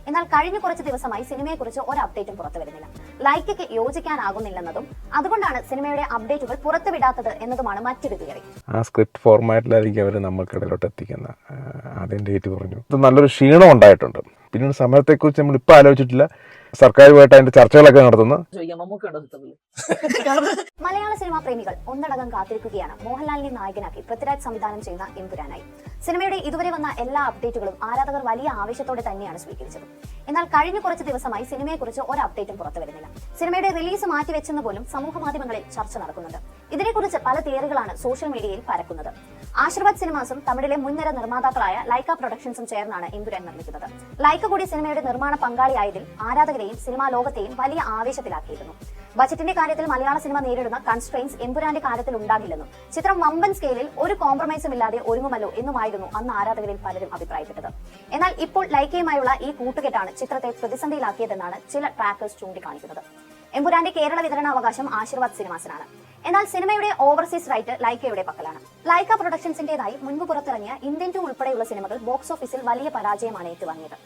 എന്നാൽ കഴിഞ്ഞ കുറച്ച് ദിവസമായി സിനിമയെക്കുറിച്ച് ഒരു അപ്ഡേറ്റും പുറത്തു വരുന്നില്ല. ലൈക്കയ്ക്ക് യോജിക്കാനാകുന്നില്ലെന്നതും അതുകൊണ്ടാണ് സിനിമയുടെ അപ്ഡേറ്റുകൾ പുറത്തുവിടാത്തത് എന്നതുമാണ് മറ്റൊരു തിയറി. ആ സ്ക്രിപ്റ്റ് ഫോർമാറ്റിലായിരിക്കും അവർ നമ്മൾക്കിടയിലോട്ട് എത്തിക്കുന്നത്. ആദ്യം ഡേറ്റ് പറഞ്ഞു, നല്ലൊരു ക്ഷീണം ഉണ്ടായിട്ടുണ്ട്. പിന്നീട് സമയത്തെക്കുറിച്ച് നമ്മൾ ഇപ്പം ആലോചിച്ചിട്ടില്ല. സർക്കാരുമായിട്ട് അതിന്റെ ചർച്ചകളൊക്കെ നടത്തുന്നു. മലയാള സിനിമാ പ്രേമികൾ ഒന്നടങ്കം കാത്തിരിക്കുകയാണ് മോഹൻലാലിനെ നായകനാക്കി പൃഥ്വിരാജ് സംവിധാനം ചെയ്യുന്ന എമ്പുരാനായി. സിനിമയുടെ ഇതുവരെ വന്ന എല്ലാ അപ്ഡേറ്റുകളും ആരാധകർ വലിയ ആവേശത്തോടെ തന്നെയാണ് സ്വീകരിച്ചത്. എന്നാൽ കഴിഞ്ഞ കുറച്ച് ദിവസമായി സിനിമയെക്കുറിച്ച് ഒരു അപ്ഡേറ്റും പുറത്തു വരുന്നില്ല. സിനിമയുടെ റിലീസ് മാറ്റിവെച്ചെന്ന് പോലും സമൂഹ മാധ്യമങ്ങളിൽ ചർച്ച നടക്കുന്നുണ്ട്. ഇതിനെക്കുറിച്ച് പല തിയറികളാണ് സോഷ്യൽ മീഡിയയിൽ പരക്കുന്നത്. ആശീർവാദ് സിനിമാസും തമിഴിലെ മുൻനിര നിർമ്മാതാക്കളായ ലൈക്ക പ്രൊഡക്ഷൻസും ചേർന്നാണ് എമ്പുരാൻ നിർമ്മിക്കുന്നത്. ലൈക്ക കൂടി സിനിമയുടെ നിർമ്മാണ പങ്കാളിയായതിൽ ആരാധകരെയും സിനിമാ ലോകത്തെയും വലിയ ആവേശത്തിലാക്കിയിരുന്നു. ബജറ്റിന്റെ കാര്യത്തിൽ മലയാള സിനിമ നേരിടുന്ന കൺസ്ട്രെയിൻസ് എമ്പുരാന്റെ കാര്യത്തിൽ ഉണ്ടാകില്ലെന്നും ചിത്രം വമ്പൻ സ്കെയിലിൽ ഒരു കോംപ്രമൈസും ഇല്ലാതെ ഒരുങ്ങുമല്ലോ എന്നുമായിരുന്നു അന്ന് ആരാധകരിൽ പലരും അഭിപ്രായപ്പെട്ടത്. എന്നാൽ ഇപ്പോൾ ലൈക്കയുമായുള്ള ഈ കൂട്ടുകെട്ടാണ് ചിത്രത്തെ പ്രതിസന്ധിയിലാക്കിയതെന്നാണ് ചില ട്രാക്കേഴ്സ് ചൂണ്ടിക്കാണിക്കുന്നത്. എമ്പുരാന്റെ കേരള വിതരണാവകാശം ആശീർവാദ് സിനിമാസിനാണ്. എന്നാൽ സിനിമയുടെ ഓവർസീസ് റൈറ്റ് ലൈക്കയുടെ പക്കലാണ്. ലൈക്ക പ്രൊഡക്ഷൻസിന്റേതായി മുൻപ് പുറത്തിറങ്ങിയ ഇന്ത്യൻ 2 ഉൾപ്പെടെയുള്ള സിനിമകൾ ബോക്സ് ഓഫീസിൽ വലിയ പരാജയമാണ് ഏറ്റുവാങ്ങിയത്.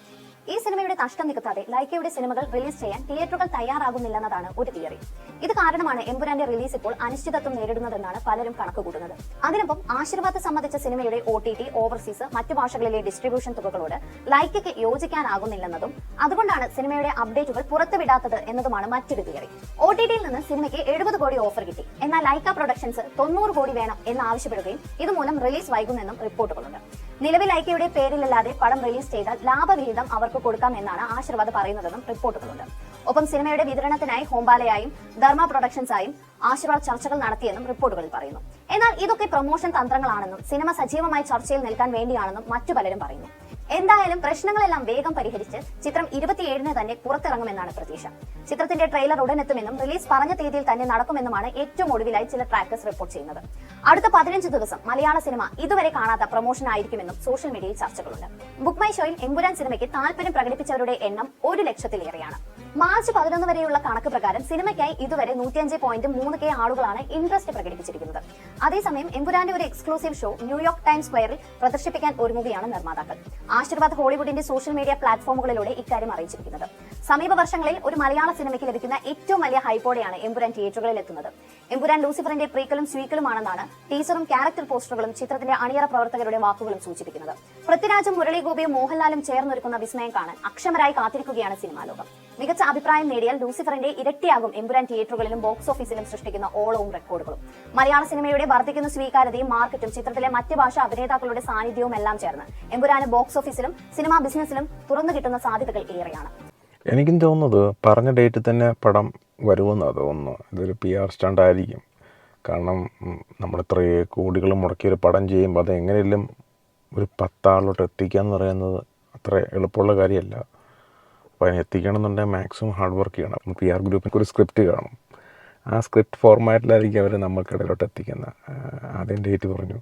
ഈ സിനിമയുടെ നഷ്ടം നികത്താതെ ലൈക്കയുടെ സിനിമകൾ റിലീസ് ചെയ്യാൻ തിയേറ്ററുകൾ തയ്യാറാകുന്നില്ലെന്നതാണ് ഒരു തിയറി. ഇത് കാരണമാണ് എമ്പുരാന്റെ റിലീസ് ഇപ്പോൾ അനിശ്ചിതത്വം നേരിടുന്നതെന്നാണ് പലരും കണക്കുകൂട്ടുന്നത്. അതിനൊപ്പം ആശീർവാദ് സംബന്ധിച്ച സിനിമയുടെ OTT, ഓവർസീസ്, മറ്റു ഭാഷകളിലെ ഡിസ്ട്രിബ്യൂഷൻ തുകകളോട് ലൈക്കയ്ക്ക് യോജിക്കാനാകുന്നില്ലെന്നതും അതുകൊണ്ടാണ് സിനിമയുടെ അപ്ഡേറ്റുകൾ പുറത്തുവിടാത്തത് എന്നതുമാണ് മറ്റൊരു തിയറി. OTTയിൽ നിന്ന് സിനിമയ്ക്ക് 70 കോടി ഓഫർ കിട്ടി. എന്നാൽ ലൈക്ക പ്രൊഡക്ഷൻസ് 90 കോടി വേണം എന്നാവശ്യപ്പെടുകയും ഇതുമൂലം റിലീസ് വൈകുമെന്നും റിപ്പോർട്ടുകളുണ്ട്. നിലവിൽ ലൈക്കയുടെ പേരിലല്ലാതെ പടം റിലീസ് ചെയ്താൽ ലാഭവിഹിതം അവർക്ക് കൊടുക്കാം എന്നാണ് ആശീർവാദ് പറയുന്നതെന്നും റിപ്പോർട്ടുകളുണ്ട്. ഒപ്പം സിനിമയുടെ വിതരണത്തിനായി ഹോംബാലയായും ധർമ്മ പ്രൊഡക്ഷൻസായും ആശീർവാദ് ചർച്ചകൾ നടത്തിയെന്നും റിപ്പോർട്ടുകളിൽ പറയുന്നു. എന്നാൽ ഇതൊക്കെ പ്രൊമോഷൻ തന്ത്രങ്ങളാണെന്നും സിനിമ സജീവമായി ചർച്ചയിൽ നിൽക്കാൻ വേണ്ടിയാണെന്നും മറ്റു പലരും പറയുന്നു. എന്തായാലും പ്രശ്നങ്ങളെല്ലാം വേഗം പരിഹരിച്ച് ചിത്രം 27-ന് തന്നെ പുറത്തിറങ്ങുമെന്നാണ് പ്രതീക്ഷ. ചിത്രത്തിന്റെ ട്രെയിലർ ഉടനെത്തുമെന്നും റിലീസ് പറഞ്ഞ തീയതിയിൽ തന്നെ നടക്കുമെന്നുമാണ് ഏറ്റവും ഒടുവിലായി ചില ട്രാക്കേഴ്സ് റിപ്പോർട്ട് ചെയ്യുന്നത്. അടുത്ത 15 ദിവസം മലയാള സിനിമ ഇതുവരെ കാണാത്ത പ്രൊമോഷൻ ആയിരിക്കുമെന്നും സോഷ്യൽ മീഡിയയിൽ ചർച്ചകളുണ്ട്. ബുക്ക് മൈ ഷോയിൽ എമ്പുരാൻ സിനിമയ്ക്ക് താല്പര്യം പ്രകടിപ്പിച്ചവരുടെ എണ്ണം 1 ലക്ഷത്തിലേറെയാണ്. മാർച്ച് 11 വരെയുള്ള കണക്ക് പ്രകാരം സിനിമയ്ക്കായി ഇതുവരെ 105.3K ആളുകളാണ് ഇൻട്രസ്റ്റ് പ്രകടിപ്പിച്ചിരിക്കുന്നത്. അതേസമയം എമ്പുരാന്റെ ഒരു എക്സ്ക്ലൂസീവ് ഷോ ന്യൂയോർക്ക് ടൈംസ് സ്ക്വയറിൽ പ്രദർശിപ്പിക്കാൻ ഒരുങ്ങുകയാണ് നിർമ്മാതാക്കൾ. ആശീർവാദ് ഹോളിവുഡിന്റെ സോഷ്യൽ മീഡിയ പ്ലാറ്റ്ഫോമുകളിലൂടെ ഇക്കാര്യം അറിയിച്ചിരിക്കുന്നത്. സമീപ വർഷങ്ങളിൽ ഒരു മലയാള സിനിമയ്ക്ക് ലഭിക്കുന്ന ഏറ്റവും വലിയ ഹൈപ്പോടെയാണ് എമ്പുരാൻ തിയേറ്ററുകളിൽ എത്തുന്നത്. എമ്പുരാൻ ലൂസിഫറിന്റെ പ്രീക്വലും സ്വീക്വലുമാണെന്നാണ് ടീസറും ക്യാരക്ടർ പോസ്റ്ററുകളും ചിത്രത്തിന്റെ അണിയറ പ്രവർത്തകരുടെ വാക്കുകളും സൂചിപ്പിക്കുന്നത്. പൃഥ്വിരാജും മുരളി ഗോപിയും മോഹൻലാലും ചേർന്നൊരുക്കുന്ന വിസ്മയം കാണാൻ അക്ഷമരായി കാത്തിരിക്കുകയാണ് സിനിമാ ലോകം. മികച്ച അഭിപ്രായം നേടിയാൽ ലൂസിഫറിന്റെ ഇരട്ടിയാകും എമ്പുരാൻ തിയേറ്ററുകളിലും ബോക്സ് ഓഫീസിലും സൃഷ്ടിക്കുന്ന ഓളവും റെക്കോർഡുകളും. മലയാള സിനിമയുടെ വർദ്ധിക്കുന്ന സ്വീകാര്യതയും മാർക്കറ്റും ചിത്രത്തിലെ മറ്റ് ഭാഷാ അഭിനേതാക്കളുടെ സാന്നിധ്യവും എല്ലാം ചേർന്ന് എമ്പുരാന് ബോക്സ് ഓഫീസിലും സിനിമാ ബിസിനസിലും തുറന്നു കിട്ടുന്ന സാധ്യതകൾ ഏറെയാണ്. എനിക്കും തോന്നുന്നത് പറഞ്ഞ ഡേറ്റ് തന്നെ പടം വരുമെന്നാണ് തോന്നുന്നു. ഇതൊരു PR സ്റ്റണ്ട് ആയിരിക്കും. കാരണം നമ്മൾ ഇത്രയേ കോടികൾ മുടക്കിയൊരു പടം ചെയ്യുമ്പോൾ അത് എങ്ങനെയെങ്കിലും ഒരു 10 ആളിലോട്ട് എത്തിക്കുക എന്ന് പറയുന്നത് അത്ര എളുപ്പമുള്ള കാര്യമല്ല. അപ്പോൾ അതിന് എത്തിക്കണമെന്നുണ്ടെങ്കിൽ മാക്സിമം ഹാർഡ് വർക്ക് ചെയ്യണം. PR ഗ്രൂപ്പിന് ഒരു സ്ക്രിപ്റ്റ് കാണും. ആ സ്ക്രിപ്റ്റ് ഫോർമാറ്റിലായിരിക്കും അവർ നമ്മൾക്കിടയിലോട്ട് എത്തിക്കുന്നത്. ആദ്യം ഡേറ്റ് പറഞ്ഞു,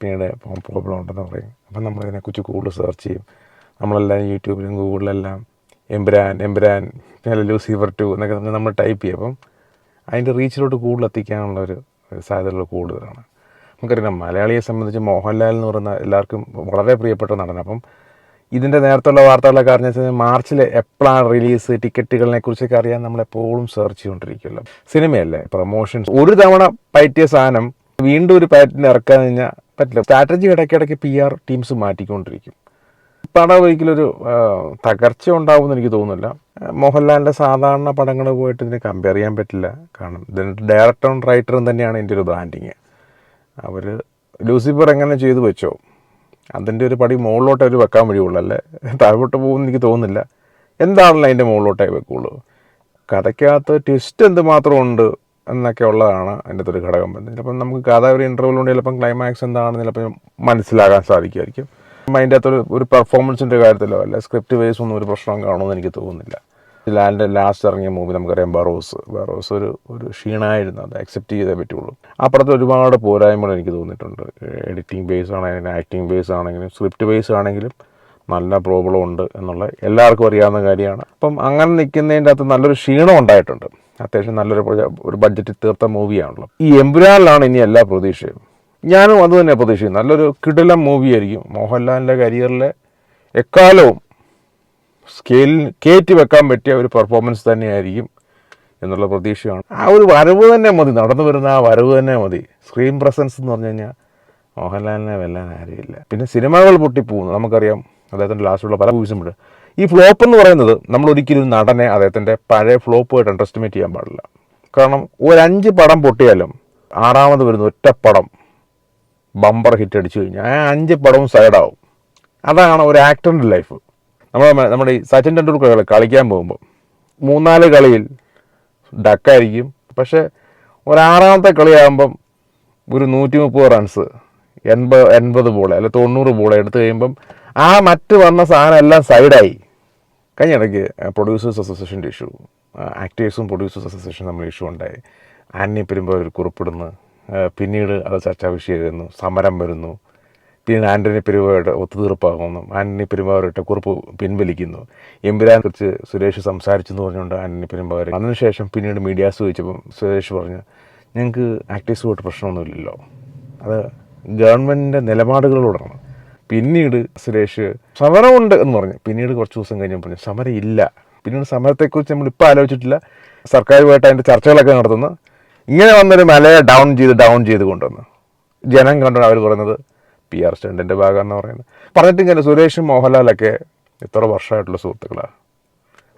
പിന്നീട് പ്രോബ്ലം ഉണ്ടെന്ന് പറയും. അപ്പം നമ്മളതിനെക്കുറിച്ച് കൂടുതൽ സെർച്ച് ചെയ്യും. നമ്മളെല്ലാം യൂട്യൂബിലും ഗൂഗിളിലെല്ലാം എമ്പുരാൻ പിന്നെ ലൂസിഫർ 2 എന്നൊക്കെ നമ്മൾ ടൈപ്പ് ചെയ്യും. അപ്പം അതിൻ്റെ റീച്ചിലോട്ട് കൂടുതൽ എത്തിക്കാനുള്ള ഒരു സാധ്യതകൾ കൂടുതലാണ്. നമുക്കറിയാം, മലയാളിയെ സംബന്ധിച്ച് മോഹൻലാൽ എന്ന് പറയുന്ന എല്ലാവർക്കും വളരെ പ്രിയപ്പെട്ട നടൻ. അപ്പം ഇതിൻ്റെ നേരത്തുള്ള വാർത്തകളൊക്കെ അറിഞ്ഞ മാർച്ചിൽ എപ്പോഴാണ് റിലീസ്, ടിക്കറ്റുകളെ കുറിച്ചൊക്കെ അറിയാൻ നമ്മളെപ്പോഴും സെർച്ച് ചെയ്തുകൊണ്ടിരിക്കുമല്ലോ. സിനിമയല്ലേ, പ്രൊമോഷൻസ് ഒരു തവണ പയറ്റിയ സാധനം വീണ്ടും ഒരു പാറ്റിന് ഇറക്കാൻ കഴിഞ്ഞാൽ പറ്റില്ല. സ്ട്രാറ്റജി ഇടയ്ക്കിടയ്ക്ക് PR ടീംസ് മാറ്റിക്കൊണ്ടിരിക്കും. പടം ഒരിക്കലൊരു തകർച്ച ഉണ്ടാവുമെന്ന് എനിക്ക് തോന്നുന്നില്ല. മോഹൻലാലിൻ്റെ സാധാരണ പടങ്ങൾ പോയിട്ട് ഇതിനെ കമ്പയർ ചെയ്യാൻ പറ്റില്ല. കാരണം ഇതിന് ഡയറക്ടറും റൈറ്ററും തന്നെയാണ് എൻ്റെ ഒരു ബ്രാൻഡിങ്. അവർ ലൂസിഫർ എങ്ങനെ ചെയ്തു വെച്ചോ അതിൻ്റെ ഒരു പടി മുകളിലോട്ടേ അവർ വെക്കാൻ വഴിയുള്ളൂ, അല്ലേ താഴോട്ട് പോകുമെന്ന് എനിക്ക് തോന്നുന്നില്ല. എന്താണല്ലോ അതിൻ്റെ മുകളിലോട്ടേ വെക്കുള്ളൂ. കഥയ്ക്കകത്ത് ട്വിസ്റ്റ് എന്തുമാത്രം ഉണ്ട് എന്നൊക്കെ ഉള്ളതാണ് അതിൻ്റെ ഒരു ഘടകം. ചിലപ്പം നമുക്ക് കഥ ഒരു ഇൻ്റർവ്യൂവിൽ കൊണ്ട് ചിലപ്പം ക്ലൈമാക്സ് എന്താണെന്ന് ചിലപ്പം മനസ്സിലാകാൻ സാധിക്കുമായിരിക്കും. അതിൻ്റെ അകത്തൊരു ഒരു പെർഫോമൻസിൻ്റെ കാര്യത്തിലോ അല്ല സ്ക്രിപ്റ്റ് വൈസ് ഒന്നും ഒരു പ്രശ്നം കാണുമെന്ന് എനിക്ക് തോന്നുന്നില്ല. ലാലിൻ്റെ ലാസ്റ്റ് ഇറങ്ങിയ മൂവി നമുക്കറിയാം, ബറോസ് ഒരു ക്ഷീണമായിരുന്നു. അത് അക്സെപ്റ്റ് ചെയ്തേ പറ്റുള്ളൂ. അപ്പുറത്ത് ഒരുപാട് പോരായ്മകൾ എനിക്ക് തോന്നിയിട്ടുണ്ട്. എഡിറ്റിംഗ് ബേസ് ആണെങ്കിലും ആക്ടിങ് ബേസ് ആണെങ്കിലും സ്ക്രിപ്റ്റ് ബേസ് ആണെങ്കിലും നല്ല പ്രോബ്ലം ഉണ്ട് എന്നുള്ള എല്ലാവർക്കും അറിയാവുന്ന കാര്യമാണ്. അപ്പം അങ്ങനെ നിൽക്കുന്നതിൻ്റെ അകത്ത് നല്ലൊരു ക്ഷീണം ഉണ്ടായിട്ടുണ്ട്. അത്യാവശ്യം നല്ലൊരു ബഡ്ജറ്റിൽ തീർത്ത മൂവിയാണല്ലോ. ഈ എമ്പുരാനിലാണ് ഇനി എല്ലാ പ്രതീക്ഷയും. ഞാനും അത് തന്നെ പ്രതീക്ഷിക്കുന്നു. നല്ലൊരു കിടിലം മൂവിയായിരിക്കും. മോഹൻലാലിൻ്റെ കരിയറിലെ എക്കാലവും സ്കെയിലിൽ കയറ്റി വെക്കാൻ പറ്റിയ ഒരു പെർഫോമൻസ് തന്നെയായിരിക്കും എന്നുള്ള പ്രതീക്ഷയാണ്. ആ ഒരു വരവ് തന്നെ മതി, നടന്നു വരുന്ന ആ വരവ് തന്നെ മതി. സ്ക്രീൻ പ്രസൻസ് എന്ന് പറഞ്ഞു കഴിഞ്ഞാൽ മോഹൻലാലിനെ വെല്ലാൻ ആരുമില്ല. പിന്നെ സിനിമകൾ പൊട്ടിപ്പോകുന്നു, നമുക്കറിയാം അദ്ദേഹത്തിൻ്റെ ലാസ്റ്റുള്ള പല മൂവീസും. ഈ ഫ്ലോപ്പ് എന്ന് പറയുന്നത് നമ്മൾ ഒരിക്കലും നടനെ അദ്ദേഹത്തിൻ്റെ പഴയ ഫ്ലോപ്പുമായിട്ട് അണ്ടർഎസ്റ്റിമേറ്റ് ചെയ്യാൻ പാടില്ല. കാരണം ഒരു 5 പടം പൊട്ടിയാലും 6ാമത് വരുന്ന ഒറ്റ പടം ബമ്പർ ഹിറ്റ് അടിച്ചു കഴിഞ്ഞാൽ ആ 5 പടവും സൈഡാവും. അതാണ് ഒരു ആക്ടറിൻ്റെ ലൈഫ്. നമ്മുടെ ഈ സച്ചിൻ ടെണ്ടുൽക്കർ കളിക്കാൻ പോകുമ്പോൾ 3-4 കളിയിൽ ഡക്കായിരിക്കും. പക്ഷേ ഒരു 6ാമത്തെ കളിയാകുമ്പം ഒരു 130 റൺസ് 80 ബോൾ അല്ലെ 90 ബോൾ എടുത്തു കഴിയുമ്പം ആ മറ്റ് വന്ന സാധനം എല്ലാം സൈഡായി. കഴിഞ്ഞ ഇടയ്ക്ക് പ്രൊഡ്യൂസേഴ്സ് അസോസിയേഷൻ്റെ ഇഷ്യൂ, ആക്ടേഴ്സും പ്രൊഡ്യൂസേഴ്സ് അസോസിയേഷൻ തമ്മിൽ ഇഷ്യൂ ഉണ്ടായി. ആന്റണി പെരുമ്പാവൂർ കുറിപ്പിടുന്നു, പിന്നീട് അത് ചർച്ചാ വിഷയമായിരുന്നു, സമരം വരുന്നു. പിന്നീട് ആന്റണി പെരുമ്പാവൂരുടെ ഒത്തുതീർപ്പാകുന്നു, ആന്റണി പെരുമ്പാവൂരിട്ട് കുറിപ്പ് പിൻവലിക്കുന്നു. എമ്പുരാനെ കുറിച്ച് സുരേഷ് സംസാരിച്ചു എന്ന് പറഞ്ഞുകൊണ്ട് ആന്റണി പെരുമ്പാവൂർ അതിനുശേഷം പിന്നീട് മീഡിയാസ് ചോദിച്ചപ്പം സുരേഷ് പറഞ്ഞു, ഞങ്ങൾക്ക് ആക്ടേഴ്സുമായിട്ട് പ്രശ്നമൊന്നുമില്ലല്ലോ, അത് ഗവൺമെൻറ്റിൻ്റെ നിലപാടുകളോടാണ്. പിന്നീട് സുരേഷ് സമരമുണ്ട് എന്ന് പറഞ്ഞു. പിന്നീട് കുറച്ച് ദിവസം കഴിഞ്ഞ് പറഞ്ഞു സമരം ഇല്ല. പിന്നീട് സമരത്തെക്കുറിച്ച് നമ്മളിപ്പോൾ ആലോചിച്ചിട്ടില്ല, സർക്കാരുമായിട്ട് അതിൻ്റെ ചർച്ചകളൊക്കെ നടത്തുന്നു. ഇങ്ങനെ വന്നൊരു മലയെ ഡൗൺ ചെയ്ത് കൊണ്ടുവന്നു. ജനം കണ്ടു അവർ പറയുന്നത് PR സ്റ്റണ്ടിൻ്റെ ഭാഗമെന്ന് പറയുന്നത്. പറഞ്ഞിട്ടിങ്ങനെ സുരേഷും മോഹൻലാലൊക്കെ എത്ര വർഷമായിട്ടുള്ള സുഹൃത്തുക്കളാണ്,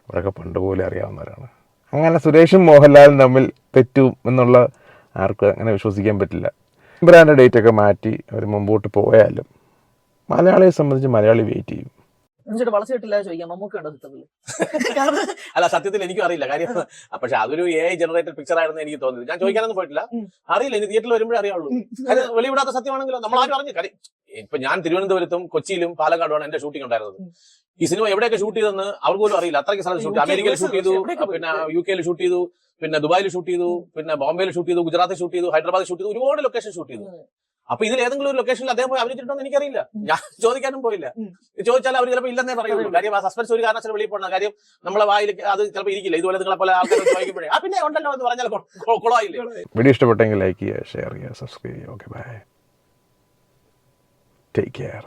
അവരൊക്കെ പണ്ട് പോലെ അറിയാവുന്നവരാണ്. അങ്ങനെ സുരേഷും മോഹൻലാലും തമ്മിൽ തെറ്റും എന്നുള്ള ആർക്കും അങ്ങനെ വിശ്വസിക്കാൻ പറ്റില്ല. എമ്പുരാൻ്റെ ഡേറ്റൊക്കെ മാറ്റി അവർ മുമ്പോട്ട് പോയാലും മലയാളിയെ സംബന്ധിച്ച് മലയാളി വെയിറ്റ് ചെയ്യും. അല്ല, സത്യത്തിൽ എനിക്കും അറിയില്ല കാര്യം. പക്ഷെ അതൊരു AI ജനറേറ്റഡ് പിക്ചർ ആയിരുന്നു എനിക്ക് തോന്നുന്നത്. ഞാൻ ചോദിക്കാനൊന്നും പോയിട്ടില്ല, അറിയില്ല. ഇനി തിയേറ്ററിൽ വരുമ്പോഴേ അറിയാവുള്ളൂ. അത് വെളിവിടാത്ത സത്യമാണെങ്കിലോ നമ്മൾ ആരും അറിഞ്ഞു. കാര്യം ഇപ്പൊ ഞാൻ തിരുവനന്തപുരത്തും കൊച്ചിയിലും പാലക്കാടുമാണ് എന്റെ ഷൂട്ടിംഗ് ഉണ്ടായിരുന്നത്. ഈ സിനിമ എവിടെയൊക്കെ ഷൂട്ട് ചെയ്തെന്ന് അവർ പോലും അറിയില്ല. അത്രയ്ക്ക് സ്ഥലത്ത് ഷൂട്ട്, അമേരിക്കയിൽ ഷൂട്ട് ചെയ്തു, പിന്നെ UK ഷൂട്ട് ചെയ്തു, പിന്നെ ദുബായിൽ ഷൂട്ട് ചെയ്തു, പിന്നെ ബോംബെയിൽ ഷൂട്ട് ചെയ്തു, ഗുജറാത്തിൽ ഷൂട്ട് ചെയ്തു, ഹൈദരാബാദിൽ ഷൂട്ട് ചെയ്തു, ഒരുപാട് ലൊക്കേഷൻ ഷൂട്ട് ചെയ്തു. അപ്പൊ ഇതിൽ ഏതെങ്കിലും ഒരു ലൊക്കേഷനിൽ അദ്ദേഹം പോയി അഭിനയിച്ചിട്ടുണ്ടോ എനിക്കറിയില്ല. ഞാൻ ചോദിക്കാനും പോയില്ല. ചോദിച്ചാൽ അവർ ചിലപ്പോൾ ഇല്ലെന്നേ പറയുള്ളൂ. കാര്യം ആ സസ്പെൻസ് ഒരു കാരണവശാലും വെളിയിൽ പോകണം. കാര്യം നമ്മളെ വായിൽ അത് ചിലപ്പോൾ ഇരിക്കില്ല. ഇതുപോലെ നിങ്ങളെ പോലെ ആൾക്കാർ ചോദിക്കുമ്പോഴേ പിന്നെ ഉണ്ടല്ലോ എന്ന് പറഞ്ഞാൽ കുളമായില്ലേ. വീഡിയോ ഇഷ്ടപ്പെട്ടെങ്കിൽ ലൈക്ക് ചെയ്യുക, ഷെയർ ചെയ്യുക, സബ്സ്ക്രൈബ് ചെയ്യുക. Okay, bye, take care.